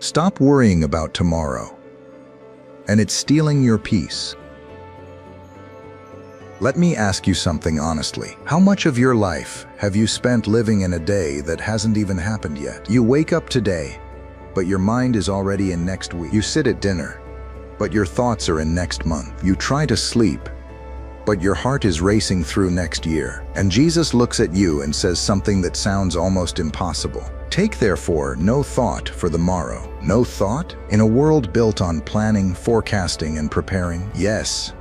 Stop worrying about tomorrow. And it's stealing your peace. Let me ask you something honestly. How much of your life have you spent living in a day that hasn't even happened yet? You wake up today, but your mind is already in next week. You sit at dinner, but your thoughts are in next month. You try to sleep, but your heart is racing through next year. And Jesus looks at you and says something that sounds almost impossible. Take therefore no thought for the morrow. No thought? In a world built on planning, forecasting, and preparing? Yes.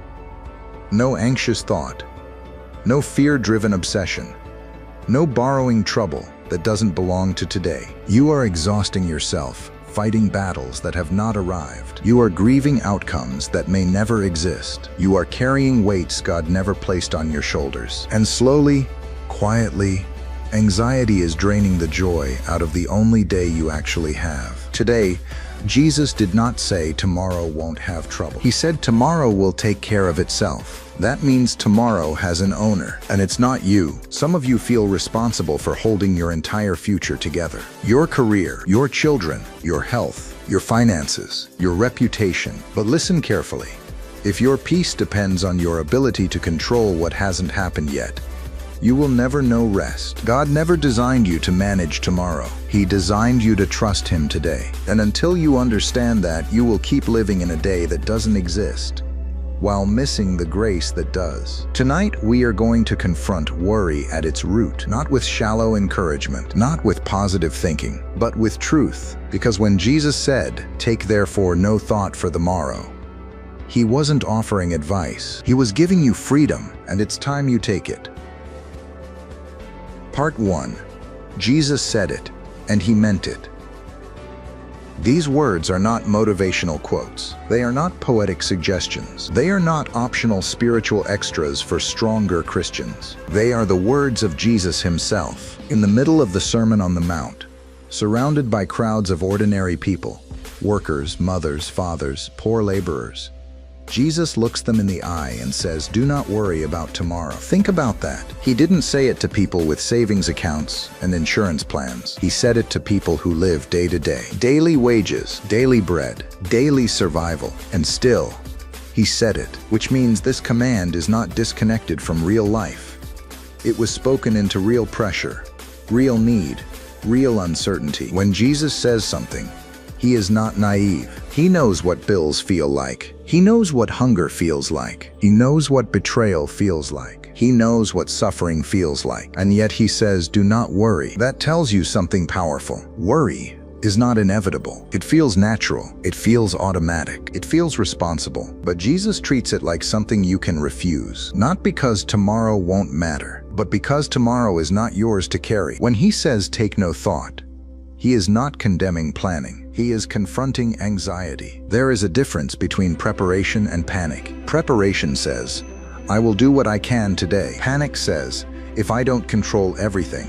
No anxious thought. No fear-driven obsession. No borrowing trouble that doesn't belong to today. You are exhausting yourself, fighting battles that have not arrived. You are grieving outcomes that may never exist. You are carrying weights God never placed on your shoulders. And slowly, quietly, anxiety is draining the joy out of the only day you actually have. Today, Jesus did not say tomorrow won't have trouble. He said tomorrow will take care of itself. That means tomorrow has an owner, and it's not you. Some of you feel responsible for holding your entire future together. Your career, your children, your health, your finances, your reputation. But listen carefully. If your peace depends on your ability to control what hasn't happened yet, you will never know rest. God never designed you to manage tomorrow. He designed you to trust Him today. And until you understand that, you will keep living in a day that doesn't exist, while missing the grace that does. Tonight, we are going to confront worry at its root, not with shallow encouragement, not with positive thinking, but with truth. Because when Jesus said, "Take therefore no thought for the morrow," He wasn't offering advice. He was giving you freedom, and it's time you take it. Part 1. Jesus said it, and He meant it. These words are not motivational quotes. They are not poetic suggestions. They are not optional spiritual extras for stronger Christians. They are the words of Jesus Himself. In the middle of the Sermon on the Mount, surrounded by crowds of ordinary people, workers, mothers, fathers, poor laborers, Jesus looks them in the eye and says, "Do not worry about tomorrow." Think about that. He didn't say it to people with savings accounts and insurance plans. He said it to people who live day to day. Daily wages, daily bread, daily survival. And still, He said it, which means this command is not disconnected from real life. It was spoken into real pressure, real need, real uncertainty. When Jesus says something, He is not naive. He knows what bills feel like. He knows what hunger feels like. He knows what betrayal feels like. He knows what suffering feels like. And yet He says, "Do not worry." That tells you something powerful. Worry is not inevitable. It feels natural. It feels automatic. It feels responsible. But Jesus treats it like something you can refuse. Not because tomorrow won't matter, but because tomorrow is not yours to carry. When He says, "Take no thought," He is not condemning planning. He is confronting anxiety. There is a difference between preparation and panic. Preparation says, "I will do what I can today." Panic says, "If I don't control everything,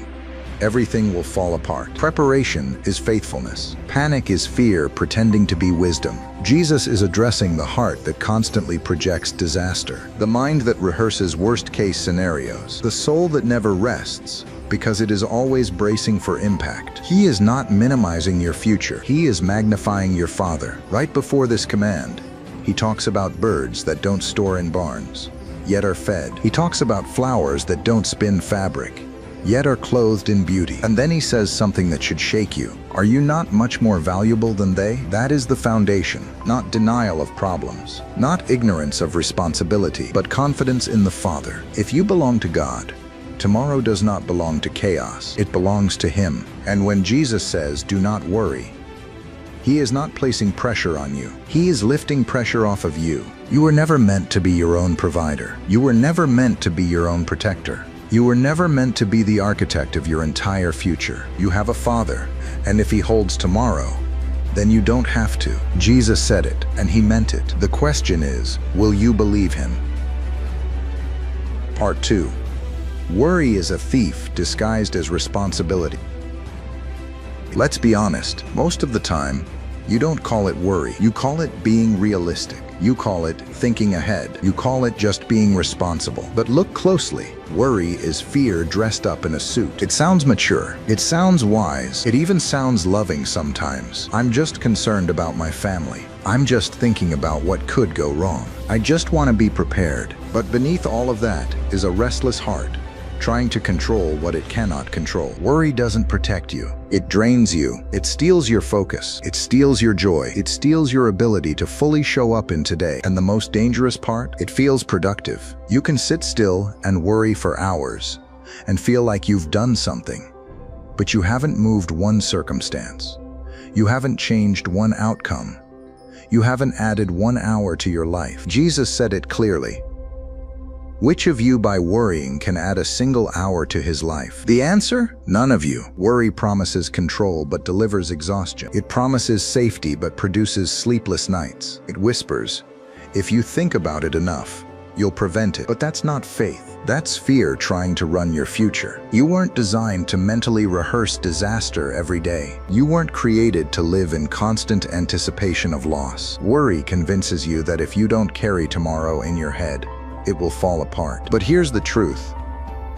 everything will fall apart." Preparation is faithfulness. Panic is fear pretending to be wisdom. Jesus is addressing the heart that constantly projects disaster, the mind that rehearses worst-case scenarios, the soul that never rests, because it is always bracing for impact. He is not minimizing your future. He is magnifying your Father. Right before this command, He talks about birds that don't store in barns, yet are fed. He talks about flowers that don't spin fabric, yet are clothed in beauty. And then He says something that should shake you. Are you not much more valuable than they? That is the foundation, not denial of problems, not ignorance of responsibility, but confidence in the Father. If you belong to God, tomorrow does not belong to chaos. It belongs to Him. And when Jesus says, "Do not worry," He is not placing pressure on you. He is lifting pressure off of you. You were never meant to be your own provider. You were never meant to be your own protector. You were never meant to be the architect of your entire future. You have a Father, and if He holds tomorrow, then you don't have to. Jesus said it, and He meant it. The question is, will you believe Him? Part 2. Worry is a thief disguised as responsibility. Let's be honest, most of the time, you don't call it worry. You call it being realistic. You call it thinking ahead. You call it just being responsible. But look closely. Worry is fear dressed up in a suit. It sounds mature. It sounds wise. It even sounds loving sometimes. I'm just concerned about my family. I'm just thinking about what could go wrong. I just want to be prepared. But beneath all of that is a restless heart, trying to control what it cannot control. Worry doesn't protect you. It drains you. It steals your focus. It steals your joy. It steals your ability to fully show up in today. And the most dangerous part, it feels productive. You can sit still and worry for hours and feel like you've done something, but you haven't moved one circumstance. You haven't changed one outcome. You haven't added 1 hour to your life. Jesus said it clearly. Which of you by worrying can add a single hour to his life? The answer? None of you. Worry promises control but delivers exhaustion. It promises safety but produces sleepless nights. It whispers, if you think about it enough, you'll prevent it. But that's not faith. That's fear trying to run your future. You weren't designed to mentally rehearse disaster every day. You weren't created to live in constant anticipation of loss. Worry convinces you that if you don't carry tomorrow in your head, it will fall apart. But here's the truth.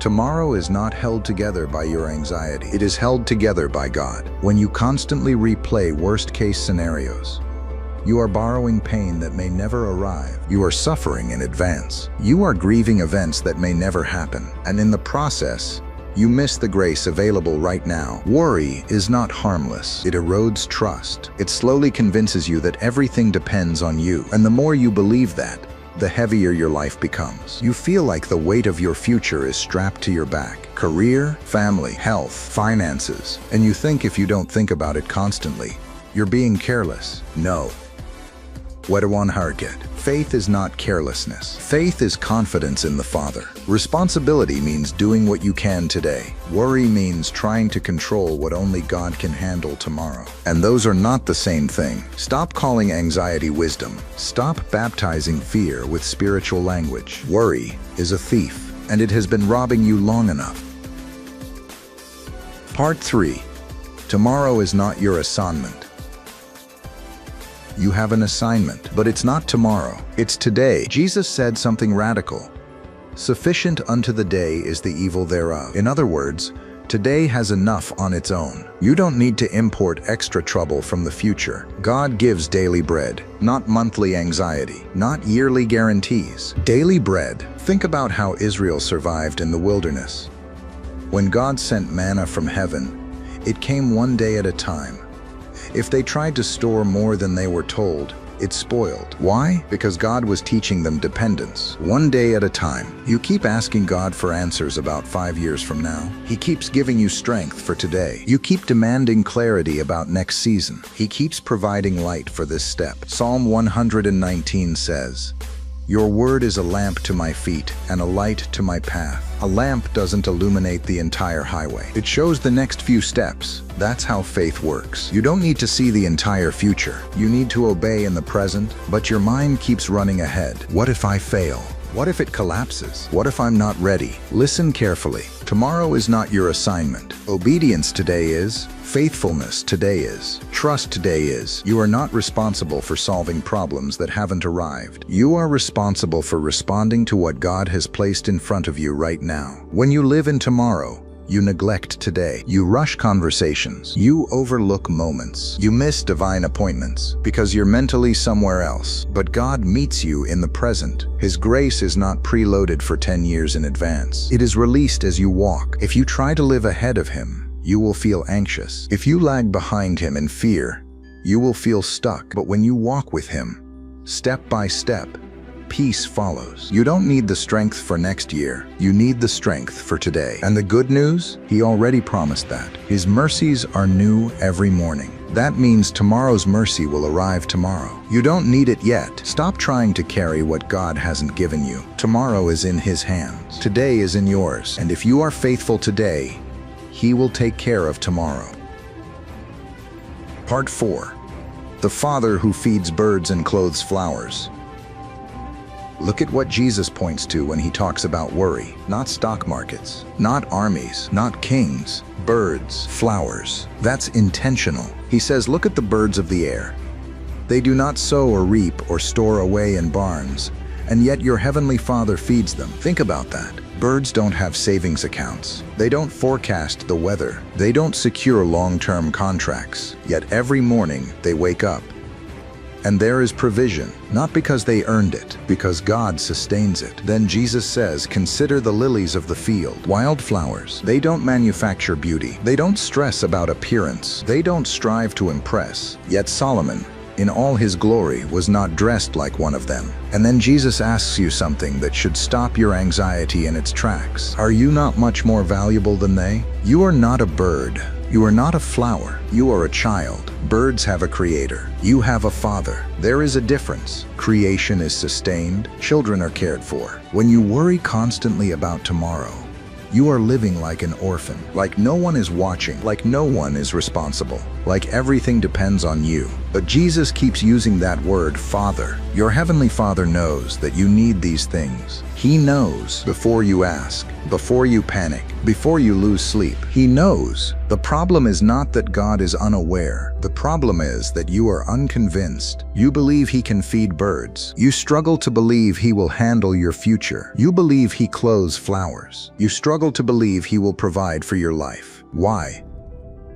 Tomorrow is not held together by your anxiety. It is held together by God. When you constantly replay worst-case scenarios, you are borrowing pain that may never arrive. You are suffering in advance. You are grieving events that may never happen. And in the process, you miss the grace available right now. Worry is not harmless. It erodes trust. It slowly convinces you that everything depends on you. And the more you believe that, the heavier your life becomes. You feel like the weight of your future is strapped to your back. Career, family, health, finances. And you think if you don't think about it constantly, you're being careless. No. Wedawon Harket. Faith is not carelessness. Faith is confidence in the Father. Responsibility means doing what you can today. Worry means trying to control what only God can handle tomorrow. And those are not the same thing. Stop calling anxiety wisdom. Stop baptizing fear with spiritual language. Worry is a thief, and it has been robbing you long enough. Part 3. Tomorrow is not your assignment. You have an assignment, but it's not tomorrow. It's today. Jesus said something radical. Sufficient unto the day is the evil thereof. In other words, today has enough on its own. You don't need to import extra trouble from the future. God gives daily bread, not monthly anxiety, not yearly guarantees. Daily bread. Think about how Israel survived in the wilderness. When God sent manna from heaven, it came one day at a time. If they tried to store more than they were told, it spoiled. Why? Because God was teaching them dependence. One day at a time. You keep asking God for answers about 5 years from now. He keeps giving you strength for today. You keep demanding clarity about next season. He keeps providing light for this step. Psalm 119 says, "Your word is a lamp to my feet and a light to my path." A lamp doesn't illuminate the entire highway. It shows the next few steps. That's how faith works. You don't need to see the entire future. You need to obey in the present, but your mind keeps running ahead. What if I fail? What if it collapses? What if I'm not ready? Listen carefully. Tomorrow is not your assignment. Obedience today is. Faithfulness today is. Trust today is. You are not responsible for solving problems that haven't arrived. You are responsible for responding to what God has placed in front of you right now. When you live in tomorrow, you neglect today. You rush conversations. You overlook moments. You miss divine appointments because you're mentally somewhere else. But God meets you in the present. His grace is not preloaded for 10 years in advance. It is released as you walk. If you try to live ahead of Him, you will feel anxious. If you lag behind Him in fear, you will feel stuck. But when you walk with Him, step by step, peace follows. You don't need the strength for next year. You need the strength for today. And the good news? He already promised that. His mercies are new every morning. That means tomorrow's mercy will arrive tomorrow. You don't need it yet. Stop trying to carry what God hasn't given you. Tomorrow is in His hands. Today is in yours. And if you are faithful today, He will take care of tomorrow. Part 4. The Father who feeds birds and clothes flowers. Look at what Jesus points to when He talks about worry. Not stock markets, not armies, not kings, birds, flowers. That's intentional. He says, look at the birds of the air. They do not sow or reap or store away in barns, and yet your heavenly Father feeds them. Think about that. Birds don't have savings accounts. They don't forecast the weather. They don't secure long-term contracts. Yet every morning they wake up, and there is provision, not because they earned it, because God sustains it. Then Jesus says, consider the lilies of the field, wildflowers. They don't manufacture beauty. They don't stress about appearance. They don't strive to impress. Yet Solomon, in all his glory, was not dressed like one of them. And then Jesus asks you something that should stop your anxiety in its tracks. Are you not much more valuable than they? You are not a bird. You are not a flower. You are a child. Birds have a creator. You have a father. There is a difference. Creation is sustained. Children are cared for. When you worry constantly about tomorrow, you are living like an orphan, like no one is watching, like no one is responsible, like everything depends on you. But Jesus keeps using that word, Father. Your heavenly Father knows that you need these things. He knows before you ask, before you panic, before you lose sleep. He knows. The problem is not that God is unaware. The problem is that you are unconvinced. You believe He can feed birds. You struggle to believe He will handle your future. You believe He clothes flowers. You struggle to believe He will provide for your life. Why?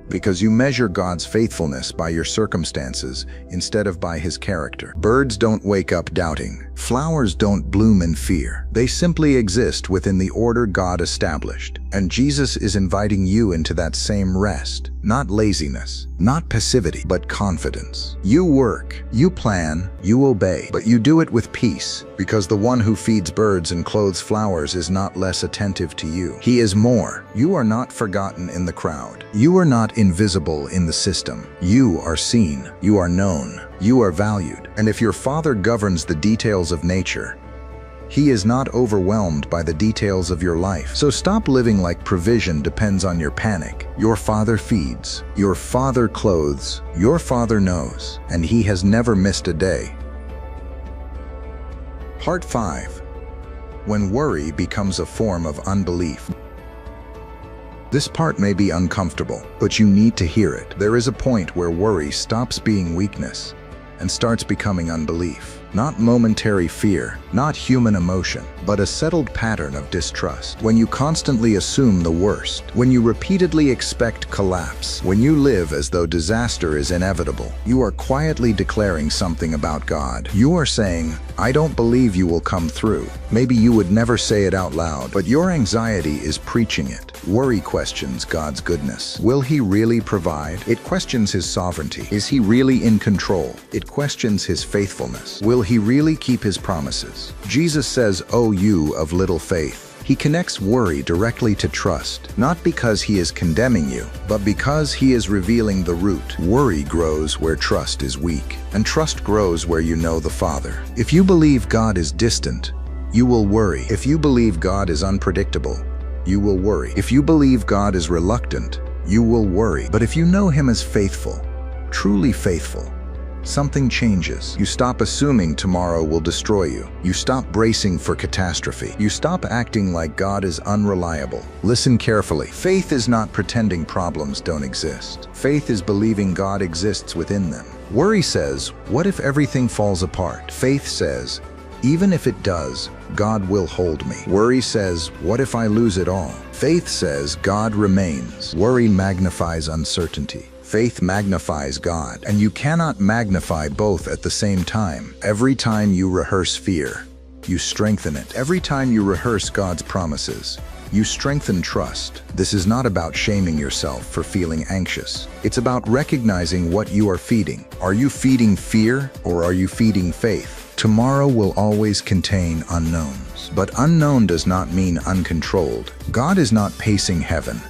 Because you measure God's faithfulness by your circumstances instead of by His character. Birds don't wake up doubting. Flowers don't bloom in fear. They simply exist within the order God established. And Jesus is inviting you into that same rest. Not laziness, not passivity, but confidence. You work, you plan, you obey, but you do it with peace, because the one who feeds birds and clothes flowers is not less attentive to you. He is more. You are not forgotten in the crowd. You are not invisible in the system. You are seen. You are known. You are valued. And if your Father governs the details of nature, He is not overwhelmed by the details of your life. So stop living like provision depends on your panic. Your Father feeds. Your Father clothes. Your Father knows. And He has never missed a day. Part 5. When worry becomes a form of unbelief. This part may be uncomfortable, but you need to hear it. There is a point where worry stops being weakness and starts becoming unbelief. Not momentary fear, not human emotion, but a settled pattern of distrust. When you constantly assume the worst, when you repeatedly expect collapse, when you live as though disaster is inevitable, you are quietly declaring something about God. You are saying, I don't believe you will come through. Maybe you would never say it out loud, but your anxiety is preaching it. Worry questions God's goodness. Will He really provide? It questions His sovereignty. Is He really in control? It questions His faithfulness. Will He really keep His promises? Jesus says, "O you of little faith." He connects worry directly to trust, not because He is condemning you, but because He is revealing the root. Worry grows where trust is weak, and trust grows where you know the Father. If you believe God is distant, you will worry. If you believe God is unpredictable, you will worry. If you believe God is reluctant, you will worry. But if you know Him as faithful, truly faithful, something changes. You stop assuming tomorrow will destroy you. You stop bracing for catastrophe. You stop acting like God is unreliable. Listen carefully. Faith is not pretending problems don't exist. Faith is believing God exists within them. Worry says, what if everything falls apart? Faith says, even if it does, God will hold me. Worry says, what if I lose it all? Faith says, God remains. Worry magnifies uncertainty. Faith magnifies God, and you cannot magnify both at the same time. Every time you rehearse fear, you strengthen it. Every time you rehearse God's promises, you strengthen trust. This is not about shaming yourself for feeling anxious. It's about recognizing what you are feeding. Are you feeding fear, or are you feeding faith? Tomorrow will always contain unknowns, but unknown does not mean uncontrolled. God is not pacing heaven,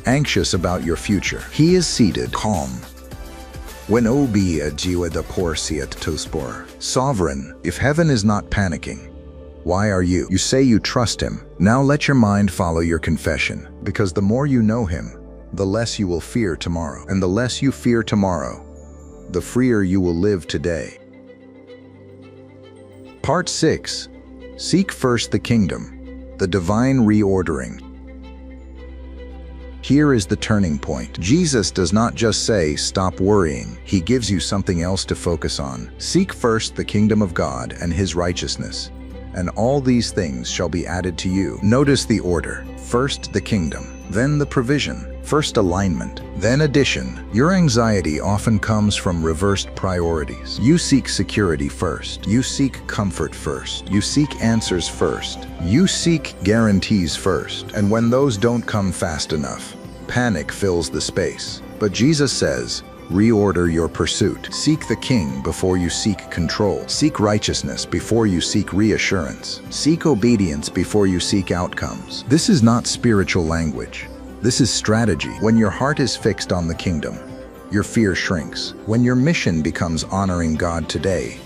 anxious about your future. He is seated, calm. When obi a jiwa da porsiat tospor. Sovereign, if heaven is not panicking, why are you? You say you trust Him. Now let your mind follow your confession, because the more you know Him, the less you will fear tomorrow. And the less you fear tomorrow, the freer you will live today. Part 6. Seek first the kingdom, the divine reordering. Here is the turning point. Jesus does not just say, stop worrying. He gives you something else to focus on. Seek first the kingdom of God and his righteousness, and all these things shall be added to you. Notice the order. First the kingdom, then the provision. First alignment, then addition. Your anxiety often comes from reversed priorities. You seek security first. You seek comfort first. You seek answers first. You seek guarantees first. And when those don't come fast enough, panic fills the space. But Jesus says, reorder your pursuit. Seek the king before you seek control. Seek righteousness before you seek reassurance. Seek obedience before you seek outcomes. This is not spiritual language. This is strategy. When your heart is fixed on the kingdom, your fear shrinks. When your mission becomes honoring God today,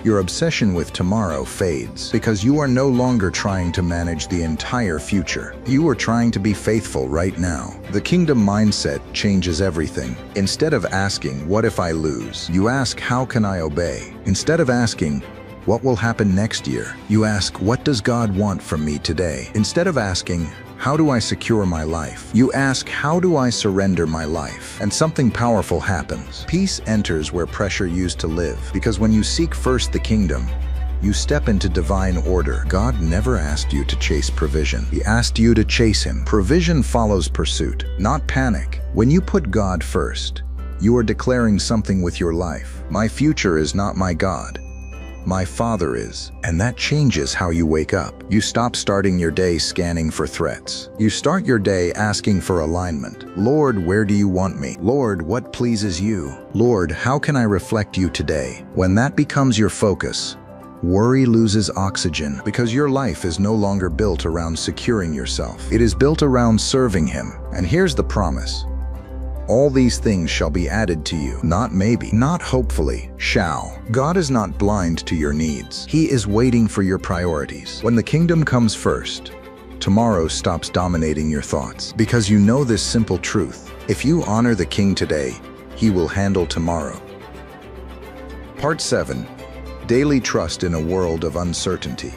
your obsession with tomorrow fades, because you are no longer trying to manage the entire future. You are trying to be faithful right now. The kingdom mindset changes everything. Instead of asking, what if I lose? You ask, how can I obey? Instead of asking, what will happen next year? You ask, what does God want from me today? Instead of asking, how do I secure my life? You ask, how do I surrender my life? And something powerful happens. Peace enters where pressure used to live. Because when you seek first the kingdom, you step into divine order. God never asked you to chase provision. He asked you to chase him. Provision follows pursuit, not panic. When you put God first, you are declaring something with your life. My future is not my God. My Father is. And that changes how you wake up. You stop starting your day scanning for threats. You start your day asking for alignment. Lord, where do you want me? Lord, what pleases you? Lord, how can I reflect you today? When that becomes your focus, worry loses oxygen, because your life is no longer built around securing yourself. It is built around serving him. And here's the promise. All these things shall be added to you. Not maybe, not hopefully, shall. God is not blind to your needs. He is waiting for your priorities. When the kingdom comes first, tomorrow stops dominating your thoughts. Because you know this simple truth. If you honor the king today, he will handle tomorrow. Part 7. Daily trust in a world of uncertainty.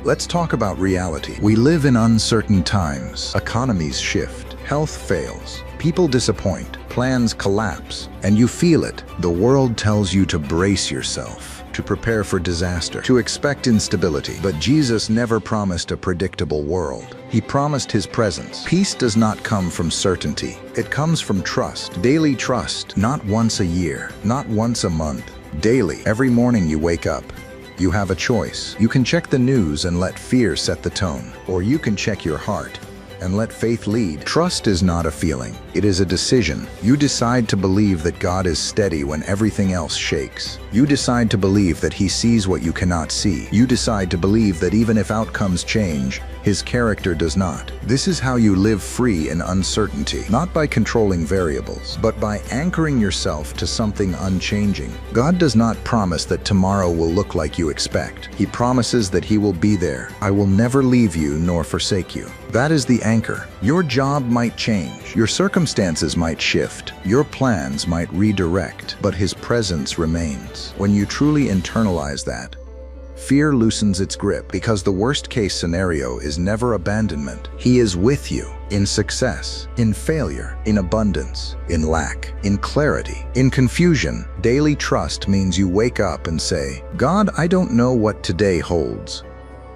Let's talk about reality. We live in uncertain times. Economies shift. Health fails. People disappoint. Plans collapse. And you feel it. The world tells you to brace yourself, to prepare for disaster, to expect instability. But Jesus never promised a predictable world. He promised his presence. Peace does not come from certainty. It comes from trust. Daily trust. Not once a year. Not once a month. Daily. Every morning you wake up, you have a choice. You can check the news and let fear set the tone. Or you can check your heart and let faith lead. Trust is not a feeling. It is a decision. You decide to believe that God is steady when everything else shakes. You decide to believe that he sees what you cannot see. You decide to believe that even if outcomes change, his character does not. This is how you live free in uncertainty, not by controlling variables, but by anchoring yourself to something unchanging. God does not promise that tomorrow will look like you expect. He promises that he will be there. I will never leave you nor forsake you. That is the anchor. Your job might change. Your circumstances might shift. Your plans might redirect, but his presence remains. When you truly internalize that, fear loosens its grip, because the worst-case scenario is never abandonment. He is with you in success, in failure, in abundance, in lack, in clarity, in confusion. Daily trust means you wake up and say, God, I don't know what today holds,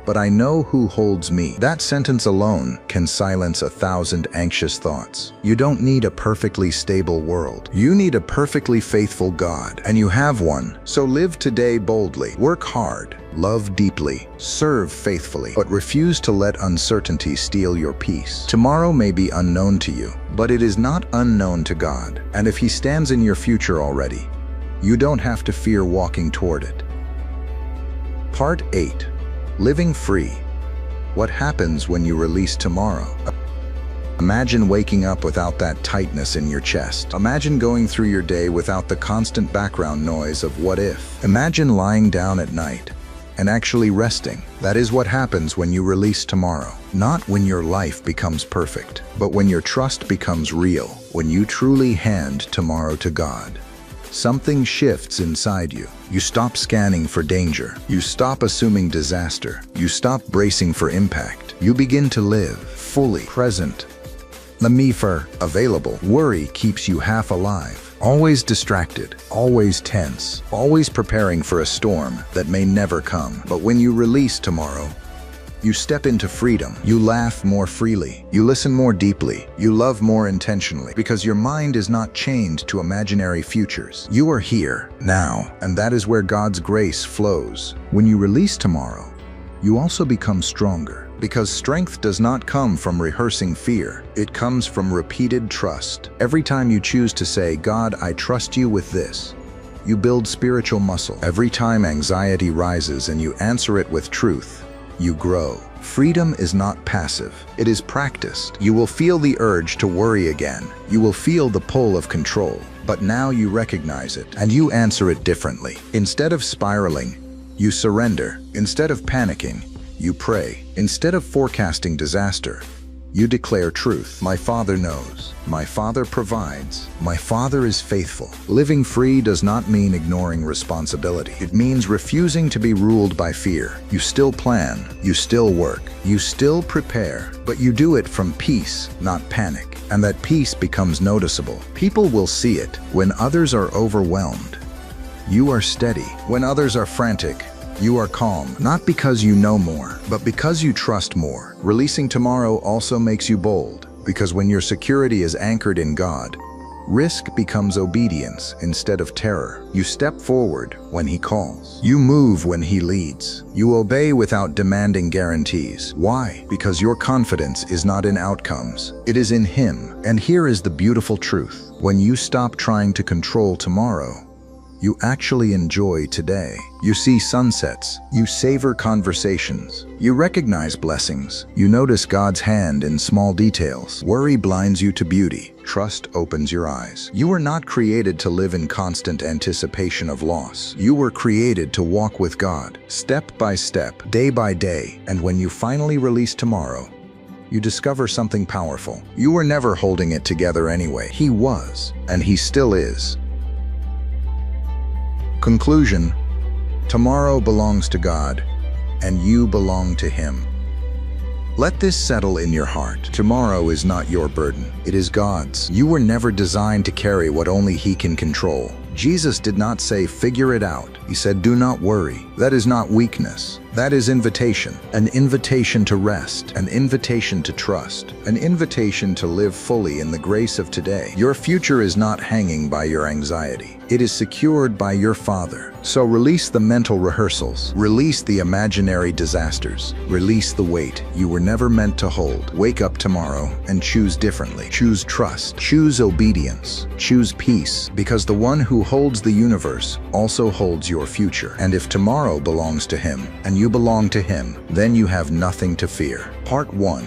but I know who holds me. That sentence alone can silence 1,000 anxious thoughts. You don't need a perfectly stable world. You need a perfectly faithful God, and you have one. So live today boldly, work hard, love deeply, serve faithfully, but refuse to let uncertainty steal your peace. Tomorrow may be unknown to you, but it is not unknown to God. And if he stands in your future already, you don't have to fear walking toward it. Part 8. Living free. What happens when you release tomorrow? Imagine waking up without that tightness in your chest. Imagine going through your day without the constant background noise of what if. Imagine lying down at night and actually resting. That is what happens when you release tomorrow. Not when your life becomes perfect, but when your trust becomes real, when you truly hand tomorrow to God. Something shifts inside you. You stop scanning for danger. You stop assuming disaster. You stop bracing for impact. You begin to live fully present Lemmifer, available. Worry keeps you half alive, always distracted, always tense, always preparing for a storm that may never come. But when you release tomorrow, you step into freedom. You laugh more freely. You listen more deeply. You love more intentionally, because your mind is not chained to imaginary futures. You are here, now, and that is where God's grace flows. When you release tomorrow, you also become stronger, because strength does not come from rehearsing fear. It comes from repeated trust. Every time you choose to say, "God, I trust you with this," you build spiritual muscle. Every time anxiety rises and you answer it with truth, you grow. Freedom is not passive. It is practiced. You will feel the urge to worry again. You will feel the pull of control. But now you recognize it, and you answer it differently. Instead of spiraling, you surrender. Instead of panicking, you pray. Instead of forecasting disaster, you declare truth. My Father knows. My Father provides. My Father is faithful. Living free does not mean ignoring responsibility. It means refusing to be ruled by fear. You still plan. You still work. You still prepare. But you do it from peace, not panic. And that peace becomes noticeable. People will see it. When others are overwhelmed, you are steady. When others are frantic, you are calm, not because you know more, but because you trust more. Releasing tomorrow also makes you bold, because when your security is anchored in God, risk becomes obedience instead of terror. You step forward when He calls. You move when He leads. You obey without demanding guarantees. Why? Because your confidence is not in outcomes. It is in Him. And here is the beautiful truth. When you stop trying to control tomorrow, you actually enjoy today. You see sunsets. You savor conversations. You recognize blessings. You notice God's hand in small details. Worry blinds you to beauty. Trust opens your eyes. You were not created to live in constant anticipation of loss. You were created to walk with God, step by step, day by day. And when you finally release tomorrow, you discover something powerful. You were never holding it together anyway. He was, and He still is. Conclusion: tomorrow belongs to God, and you belong to Him. Let this settle in your heart. Tomorrow is not your burden. It is God's. You were never designed to carry what only He can control. Jesus did not say, "Figure it out." He said, "Do not worry." That is not weakness. That is invitation. An invitation to rest. An invitation to trust. An invitation to live fully in the grace of today. Your future is not hanging by your anxiety. It is secured by your Father. So release the mental rehearsals. Release the imaginary disasters. Release the weight you were never meant to hold. Wake up tomorrow and choose differently. Choose trust. Choose obedience. Choose peace. Because the one who holds the universe also holds your future. And if tomorrow belongs to Him, and you belong to Him, then you have nothing to fear. Part 1.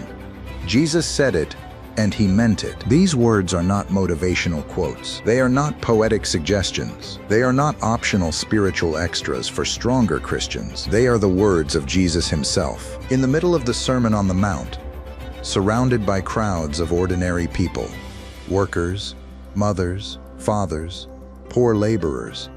Jesus said it, and He meant it. These words are not motivational quotes. They are not poetic suggestions. They are not optional spiritual extras for stronger Christians. They are the words of Jesus Himself. In the middle of the Sermon on the Mount, surrounded by crowds of ordinary people, workers, mothers, fathers, poor laborers,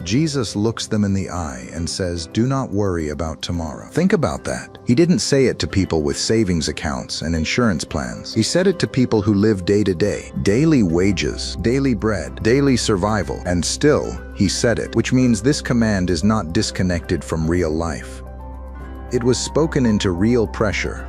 Jesus looks them in the eye and says, "Do not worry about tomorrow." Think about that. He didn't say it to people with savings accounts and insurance plans. He said it to people who live day to day, daily wages, daily bread, daily survival. And still, He said it, which means this command is not disconnected from real life. It was spoken into real pressure,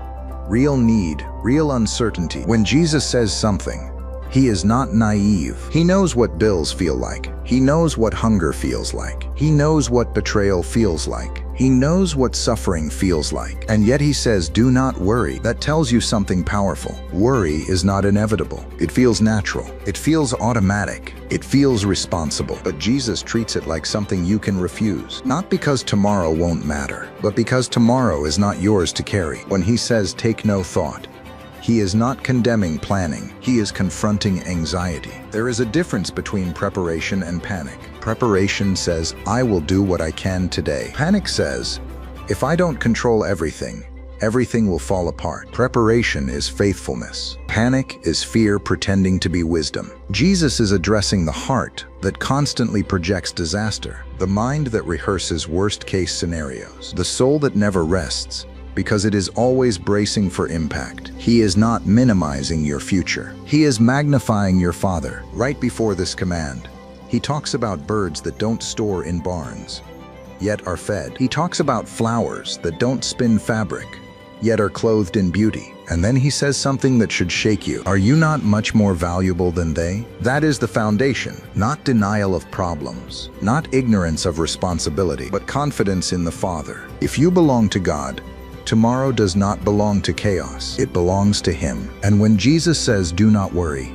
real need, real uncertainty. When Jesus says something, He is not naive. He knows what bills feel like. He knows what hunger feels like. He knows what betrayal feels like. He knows what suffering feels like. And yet He says, "Do not worry." That tells you something powerful. Worry is not inevitable. It feels natural. It feels automatic. It feels responsible. But Jesus treats it like something you can refuse. Not because tomorrow won't matter, but because tomorrow is not yours to carry. When He says, "Take no thought," He is not condemning planning. He is confronting anxiety. There is a difference between preparation and panic. Preparation says, "I will do what I can today." Panic says, "If I don't control everything, everything will fall apart." Preparation is faithfulness. Panic is fear pretending to be wisdom. Jesus is addressing the heart that constantly projects disaster, the mind that rehearses worst-case scenarios, the soul that never rests because it is always bracing for impact. He is not minimizing your future. He is magnifying your Father. Right before this command, he talks about birds that don't store in barns, yet are fed. He talks about flowers that don't spin fabric, yet are clothed in beauty. And then he says something that should shake you. Are you not much more valuable than they? That is the foundation, not denial of problems, not ignorance of responsibility, but confidence in the Father. If you belong to God, tomorrow does not belong to chaos. It belongs to Him. And when Jesus says, "Do not worry,"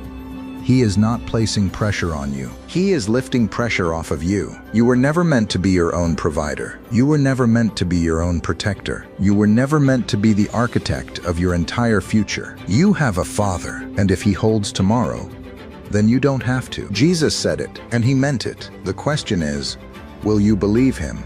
He is not placing pressure on you. He is lifting pressure off of you. You were never meant to be your own provider. You were never meant to be your own protector. You were never meant to be the architect of your entire future. You have a Father, and if He holds tomorrow, then you don't have to. Jesus said it, and He meant it. The question is, will you believe Him?